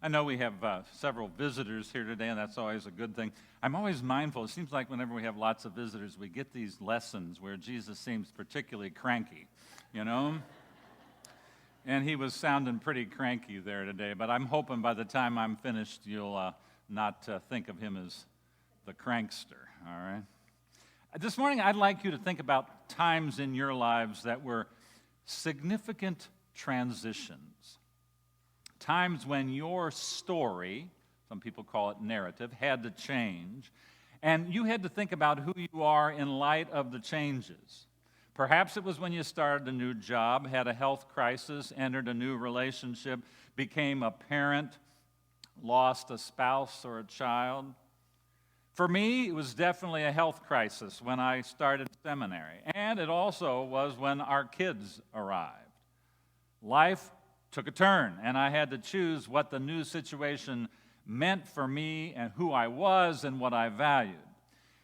I know we have several visitors here today, and that's always a good thing. I'm always mindful. It seems like whenever we have lots of visitors, we get these lessons where Jesus seems particularly cranky, you know? And he was sounding pretty cranky there today, but I'm hoping by the time I'm finished, you'll not think of him as the prankster, all right? This morning, I'd like you to think about times in your lives that were significant transitions. Times when your story, some people call it narrative, had to change, and you had to think about who you are in light of the changes. Perhaps it was when you started a new job, had a health crisis, entered a new relationship, became a parent, lost a spouse or a child. For me, it was definitely a health crisis when I started seminary, and it also was when our kids arrived. Life took a turn, and I had to choose what the new situation meant for me and who I was and what I valued.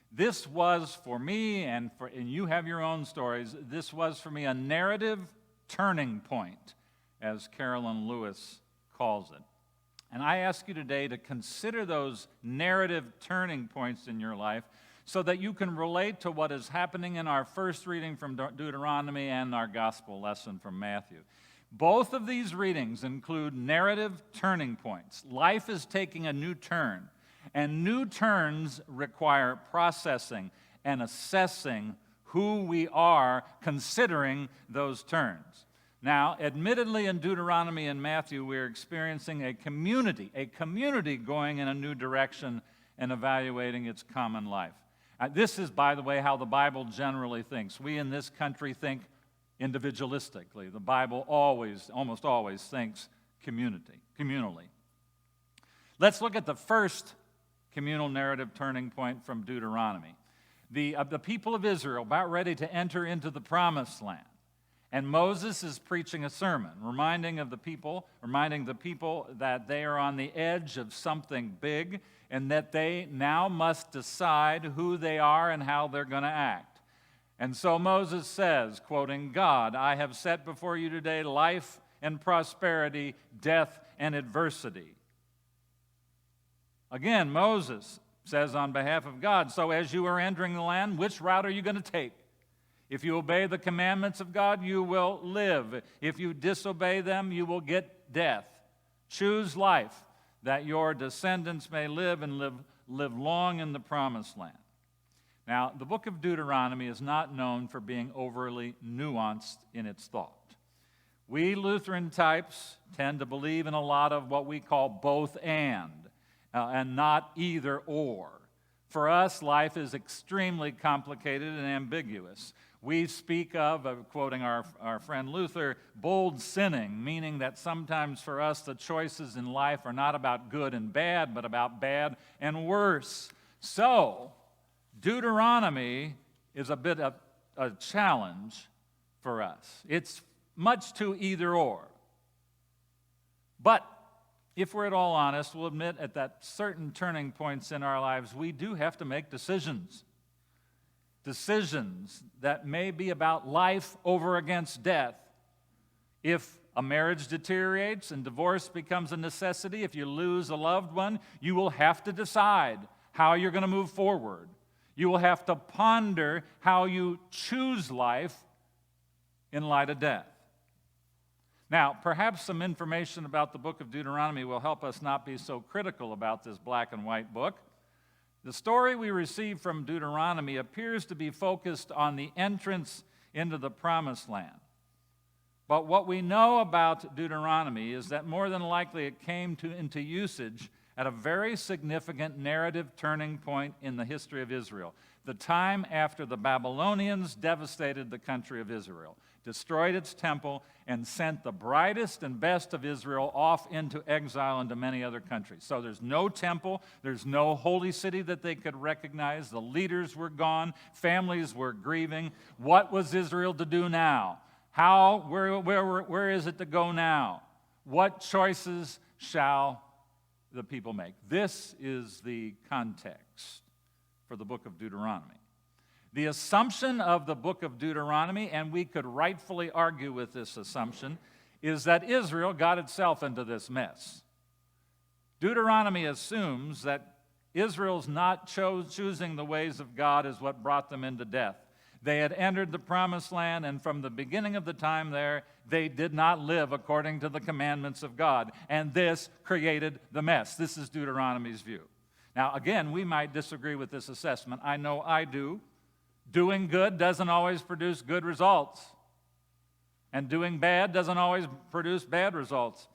This was for me, and you have your own stories, this was for me a narrative turning point, as Carolyn Lewis calls it. And I ask you today to consider those narrative turning points in your life so that you can relate to what is happening in our first reading from Deuteronomy and our gospel lesson from Matthew. Both of these readings include narrative turning points. Life is taking a new turn, and new turns require processing and assessing who we are considering those turns. Now, admittedly, in Deuteronomy and Matthew, we're experiencing a community going in a new direction and evaluating its common life. This is, by the way, how the Bible generally thinks. We in this country think individualistically. The Bible almost always thinks communally. Let's look at the first communal narrative turning point from Deuteronomy. The people of Israel about ready to enter into the promised land. And Moses is preaching a sermon, reminding the people that they are on the edge of something big and that they now must decide who they are and how they're going to act. And so Moses says, quoting God, "I have set before you today life and prosperity, death and adversity." Again, Moses says on behalf of God, so as you are entering the land, which route are you going to take? If you obey the commandments of God, you will live. If you disobey them, you will get death. Choose life, that your descendants may live and live long in the promised land. Now, the book of Deuteronomy is not known for being overly nuanced in its thought. We Lutheran types tend to believe in a lot of what we call both and not either or. For us, life is extremely complicated and ambiguous. We speak of, quoting our friend Luther, bold sinning, meaning that sometimes for us the choices in life are not about good and bad, but about bad and worse. So, Deuteronomy is a bit of a challenge for us. It's much too either or. But if we're at all honest, we'll admit at that certain turning points in our lives, we do have to make decisions. Decisions that may be about life over against death. If a marriage deteriorates and divorce becomes a necessity, if you lose a loved one, you will have to decide how you're going to move forward. You will have to ponder how you choose life in light of death. Now, perhaps some information about the book of Deuteronomy will help us not be so critical about this black and white book. The story we receive from Deuteronomy appears to be focused on the entrance into the promised land. But what we know about Deuteronomy is that more than likely it came into usage at a very significant narrative turning point in the history of Israel, the time after the Babylonians devastated the country of Israel, destroyed its temple, and sent the brightest and best of Israel off into exile into many other countries. So there's no temple, there's no holy city that they could recognize, the leaders were gone, families were grieving. What was Israel to do now? Where is it to go now? What choices shall the people make? This is the context for the book of Deuteronomy. The assumption of the book of Deuteronomy, and we could rightfully argue with this assumption, is that Israel got itself into this mess. Deuteronomy assumes that Israel's not choosing the ways of God is what brought them into death. They had entered the promised land, and from the beginning of the time there, they did not live according to the commandments of God. And this created the mess. This is Deuteronomy's view. Now, again, we might disagree with this assessment. I know I do. Doing good doesn't always produce good results. And doing bad doesn't always produce bad results.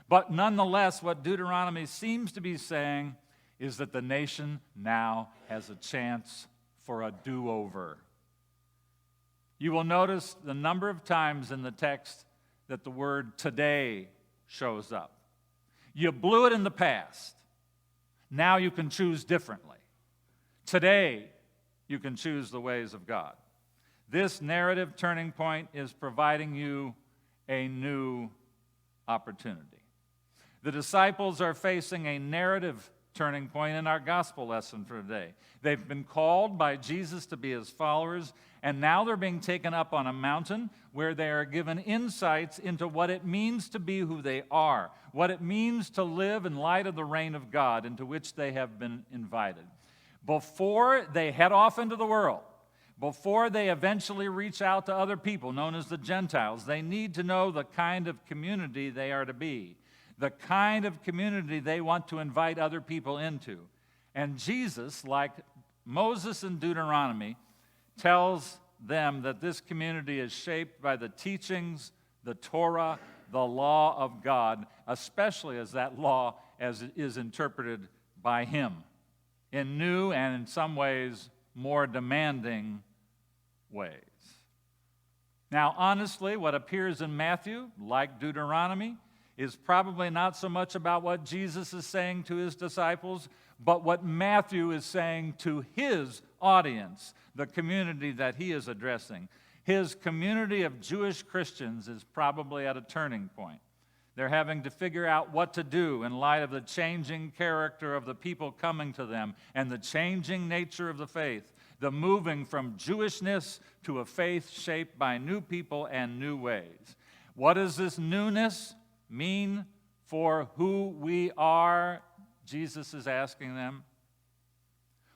But nonetheless, what Deuteronomy seems to be saying is that the nation now has a chance for a do-over. You will notice the number of times in the text that the word today shows up. You blew it in the past. Now you can choose differently. Today, you can choose the ways of God. This narrative turning point is providing you a new opportunity. The disciples are facing a narrative turning point in our gospel lesson for today. They've been called by Jesus to be his followers, and now they're being taken up on a mountain where they are given insights into what it means to be who they are, what it means to live in light of the reign of God into which they have been invited. Before they head off into the world, before they eventually reach out to other people known as the Gentiles, they need to know the kind of community they are to be, the kind of community they want to invite other people into. And Jesus, like Moses in Deuteronomy, tells them that this community is shaped by the teachings, the Torah, the law of God, especially as that law as it is interpreted by him in new and in some ways more demanding ways. Now, honestly, what appears in Matthew, like Deuteronomy, is probably not so much about what Jesus is saying to his disciples, but what Matthew is saying to his audience, the community that he is addressing. His community of Jewish Christians is probably at a turning point. They're having to figure out what to do in light of the changing character of the people coming to them and the changing nature of the faith, the moving from Jewishness to a faith shaped by new people and new ways. What does this newness mean for who we are? Jesus is asking them.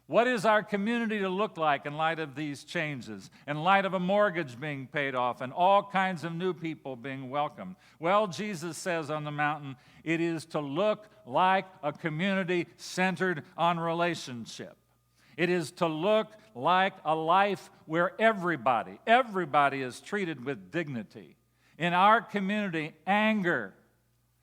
What is our community to look like in light of these changes, in light of a mortgage being paid off and all kinds of new people being welcomed? Well, Jesus says on the mountain, it is to look like a community centered on relationship. It is to look like a life where everybody is treated with dignity. In our community, anger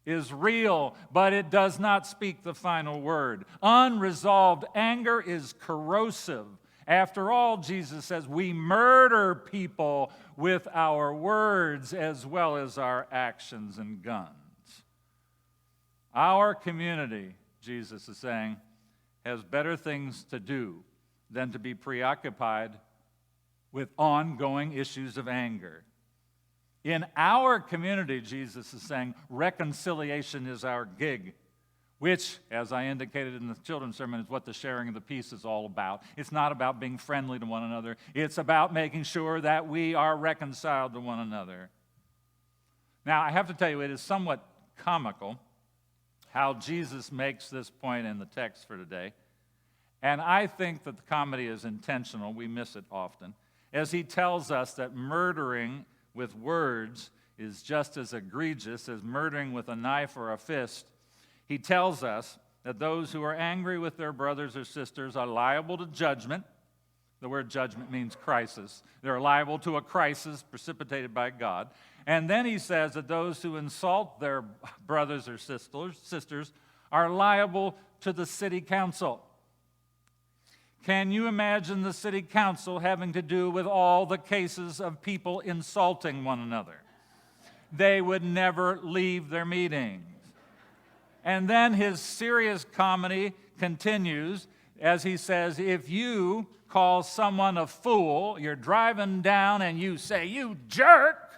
is real, but it does not speak the final word. Unresolved anger is corrosive. After all, Jesus says, we murder people with our words as well as our actions and guns. Our community, Jesus is saying, has better things to do than to be preoccupied with ongoing issues of anger. In our community, Jesus is saying, reconciliation is our gig, which, as I indicated in the children's sermon, is what the sharing of the peace is all about. It's not about being friendly to one another. It's about making sure that we are reconciled to one another. Now, I have to tell you, it is somewhat comical how Jesus makes this point in the text for today. And I think that the comedy is intentional. We miss it often. As he tells us that murdering with words is just as egregious as murdering with a knife or a fist, he tells us that those who are angry with their brothers or sisters are liable to judgment. The word judgment means crisis. They're liable to a crisis precipitated by God. And then he says that those who insult their brothers or sisters are liable to the city council. Can you imagine the city council having to do with all the cases of people insulting one another? They would never leave their meetings. And then his serious comedy continues as he says, if you call someone a fool, you're driving down and you say, you jerk,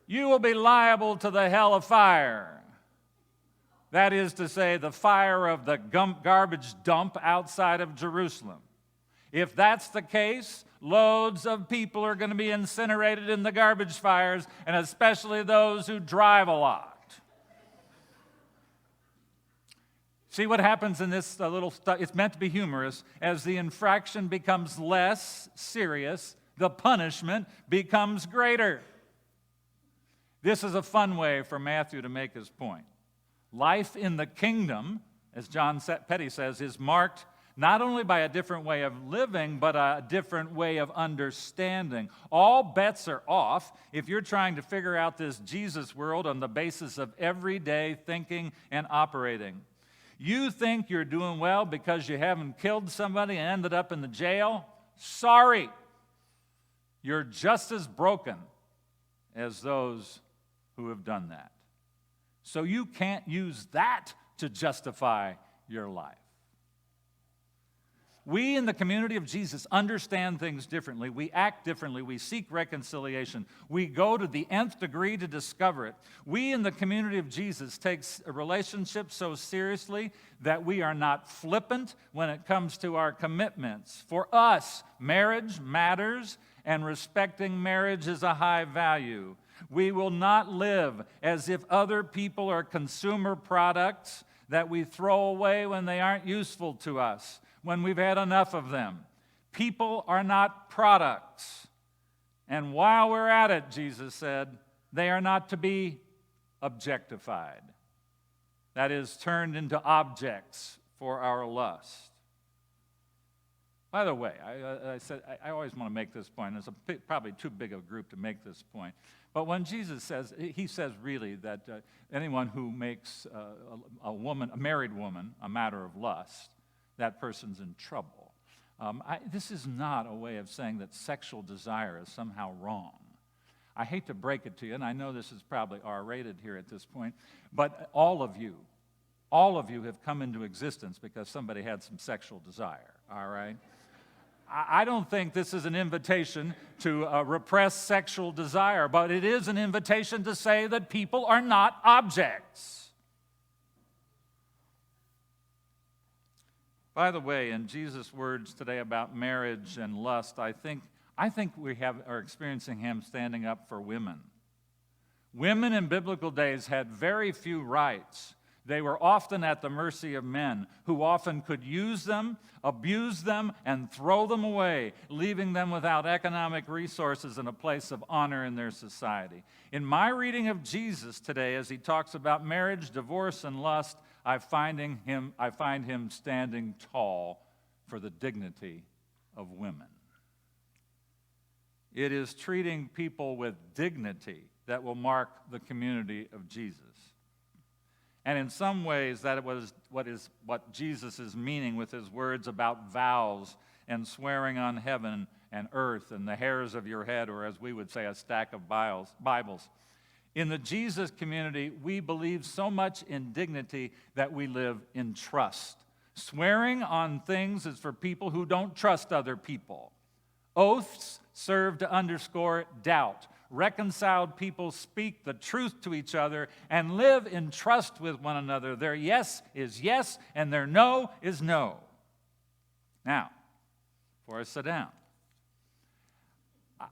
you will be liable to the hell of fire. That is to say, the fire of the garbage dump outside of Jerusalem. If that's the case, loads of people are going to be incinerated in the garbage fires, and especially those who drive a lot. See what happens in this little stuff? It's meant to be humorous. As the infraction becomes less serious, the punishment becomes greater. This is a fun way for Matthew to make his point. Life in the kingdom, as John Petty says, is marked not only by a different way of living, but a different way of understanding. All bets are off if you're trying to figure out this Jesus world on the basis of everyday thinking and operating. You think you're doing well because you haven't killed somebody and ended up in the jail? Sorry. You're just as broken as those who have done that. So you can't use that to justify your life. We in the community of Jesus understand things differently. We act differently. We seek reconciliation. We go to the nth degree to discover it. We in the community of Jesus take a relationship so seriously that we are not flippant when it comes to our commitments. For us, marriage matters, and respecting marriage is a high value. We will not live as if other people are consumer products that we throw away when they aren't useful to us, when we've had enough of them. People are not products. And while we're at it, Jesus said, they are not to be objectified. That is, turned into objects for our lust. By the way, I always want to make this point. It's probably too big a group to make this point. But when Jesus says, he says really that anyone who makes a married woman, a matter of lust, that person's in trouble. This is not a way of saying that sexual desire is somehow wrong. I hate to break it to you, and I know this is probably R-rated here at this point, but all of you have come into existence because somebody had some sexual desire, all right? I don't think this is an invitation to repress sexual desire, but it is an invitation to say that people are not objects. By the way, in Jesus' words today about marriage and lust, I think we are experiencing him standing up for women. Women in biblical days had very few rights. They were often at the mercy of men who often could use them, abuse them, and throw them away, leaving them without economic resources and a place of honor in their society. In my reading of Jesus today, as he talks about marriage, divorce, and lust, I find him standing tall for the dignity of women. It is treating people with dignity that will mark the community of Jesus. And in some ways, that was what Jesus is meaning with his words about vows and swearing on heaven and earth and the hairs of your head, or as we would say, a stack of Bibles. In the Jesus community, we believe so much in dignity that we live in trust. Swearing on things is for people who don't trust other people. Oaths serve to underscore doubt. Reconciled people speak the truth to each other and live in trust with one another. Their yes is yes, and their no is no. Now, before I sit down,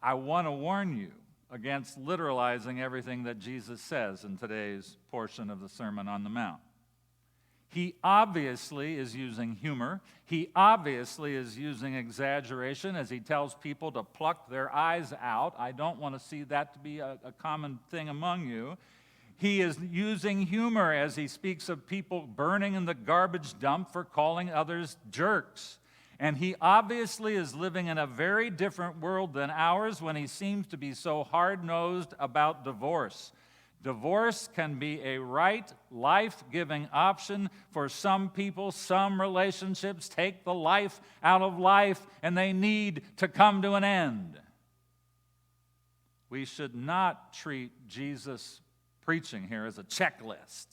I want to warn you against literalizing everything that Jesus says in today's portion of the Sermon on the Mount. He obviously is using humor. He obviously is using exaggeration as he tells people to pluck their eyes out. I don't want to see that to be a common thing among you. He is using humor as he speaks of people burning in the garbage dump for calling others jerks. And he obviously is living in a very different world than ours when he seems to be so hard-nosed about divorce. Divorce can be a right, life-giving option for some people. Some relationships take the life out of life, and they need to come to an end. We should not treat Jesus' preaching here as a checklist.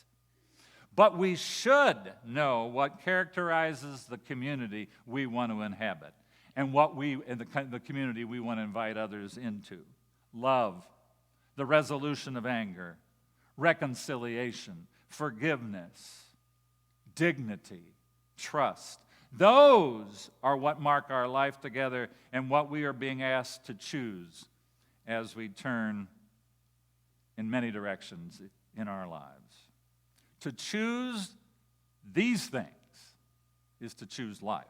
But we should know what characterizes the community we want to inhabit and what the community we want to invite others into. Love, the resolution of anger, reconciliation, forgiveness, dignity, trust. Those are what mark our life together and what we are being asked to choose as we turn in many directions in our lives. To choose these things is to choose life.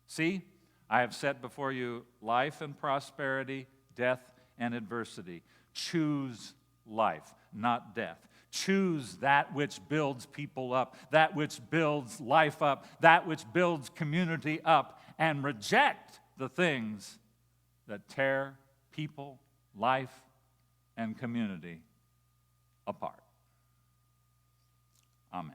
See, I have set before you life and prosperity, death and adversity. Choose life, not death. Choose that which builds people up, that which builds life up, that which builds community up, and reject the things that tear people, life, and community apart. Amen.